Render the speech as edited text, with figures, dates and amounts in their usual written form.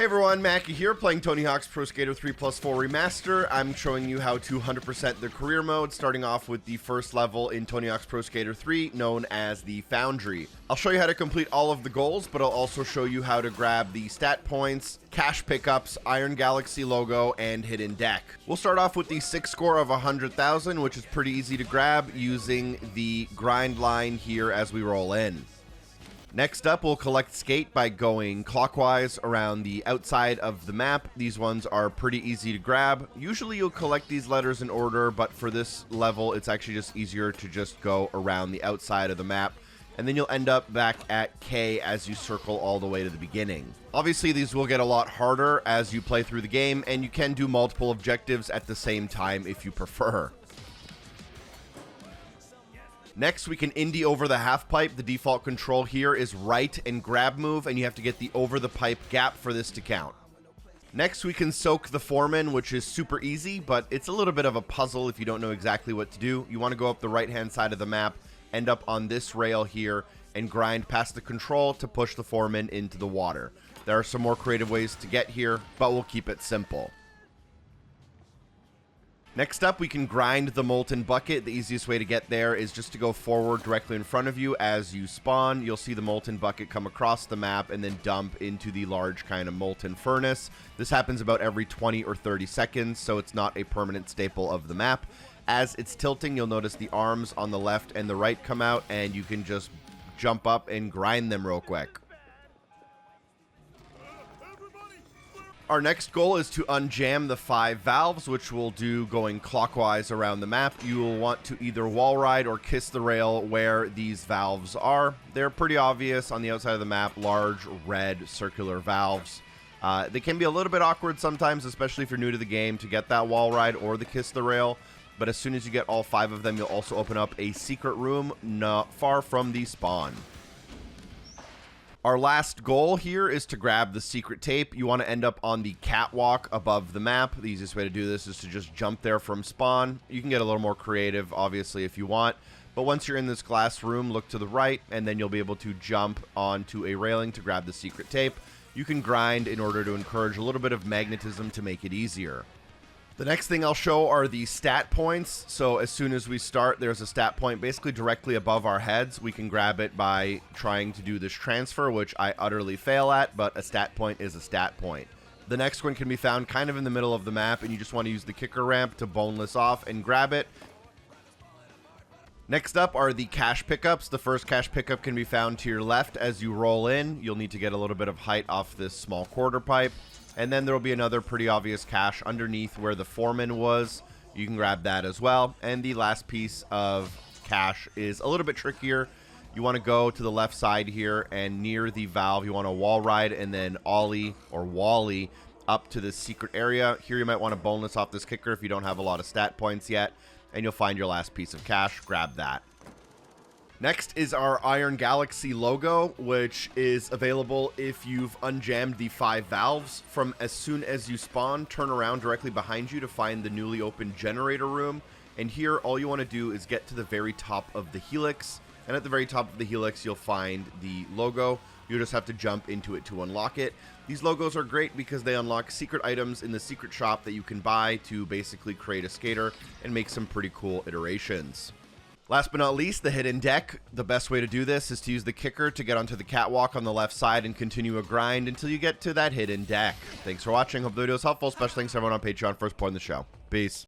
Hey everyone, Mackie here, playing Tony Hawk's Pro Skater 3+4 Remaster. I'm showing you how to 100% the career mode, starting off with the first level in Tony Hawk's Pro Skater 3, known as the Foundry. I'll show you how to complete all of the goals, but I'll also show you how to grab the stat points, cash pickups, Iron Galaxy logo, and hidden deck. We'll start off with the 6 score of 100,000, which is pretty easy to grab using the grind line here as we roll in. Next up, we'll collect skate by going clockwise around the outside of the map. These ones are pretty easy to grab. Usually you'll collect these letters in order, but for this level, it's actually just easier to just go around the outside of the map. And then you'll end up back at K as you circle all the way to the beginning. Obviously, these will get a lot harder as you play through the game, and you can do multiple objectives at the same time if you prefer. Next, we can Indy over the half pipe. The default control here is right and grab move, and you have to get the over the pipe gap for this to count. Next, we can soak the Foreman, which is super easy, but it's a little bit of a puzzle if you don't know exactly what to do. You want to go up the right-hand side of the map, end up on this rail here, and grind past the control to push the Foreman into the water. There are some more creative ways to get here, but we'll keep it simple. Next up, we can grind the Molten bucket. The easiest way to get there is just to go forward directly in front of you. As you spawn, you'll see the Molten bucket come across the map and then dump into the large kind of Molten furnace. This happens about every 20 or 30 seconds, so it's not a permanent staple of the map. As it's tilting, you'll notice the arms on the left and the right come out, and you can just jump up and grind them real quick. Our next goal is to unjam the 5 valves, which we'll do going clockwise around the map. You will want to either wall ride or kiss the rail where these valves are. They're pretty obvious on the outside of the map, large red circular valves. They can be a little bit awkward sometimes, especially if you're new to the game, to get that wall ride or the kiss the rail. But as soon as you get all 5 of them, you'll also open up a secret room not far from the spawn. Our last goal here is to grab the secret tape. You want to end up on the catwalk above the map. The easiest way to do this is to just jump there from spawn. You can get a little more creative, obviously, if you want. But once you're in this glass room, look to the right, and then you'll be able to jump onto a railing to grab the secret tape. You can grind in order to encourage a little bit of magnetism to make it easier. The next thing I'll show are the stat points. So as soon as we start, there's a stat point basically directly above our heads. We can grab it by trying to do this transfer, which I utterly fail at, but a stat point is a stat point. The next one can be found kind of in the middle of the map, and you just want to use the kicker ramp to boneless off and grab it. Next up are the cash pickups. The first cash pickup can be found to your left as you roll in. You'll need to get a little bit of height off this small quarter pipe. And then there will be another pretty obvious cache underneath where the Foreman was. You can grab that as well. And the last piece of cache is a little bit trickier. You want to go to the left side here, and near the valve, you want to wall ride and then ollie or wally up to this secret area. Here you might want to boneless off this kicker if you don't have a lot of stat points yet. And you'll find your last piece of cache. Grab that. Next is our Iron Galaxy logo, which is available if you've unjammed the 5 valves. From as soon as you spawn, turn around directly behind you to find the newly opened generator room. And here, all you want to do is get to the very top of the helix. And at the very top of the helix, you'll find the logo. You'll just have to jump into it to unlock it. These logos are great because they unlock secret items in the secret shop that you can buy to basically create a skater and make some pretty cool iterations. Last but not least, the hidden deck. The best way to do this is to use the kicker to get onto the catwalk on the left side and continue a grind until you get to that hidden deck. Thanks for watching. Hope the video was helpful. Special thanks to everyone on Patreon for supporting the show. Peace.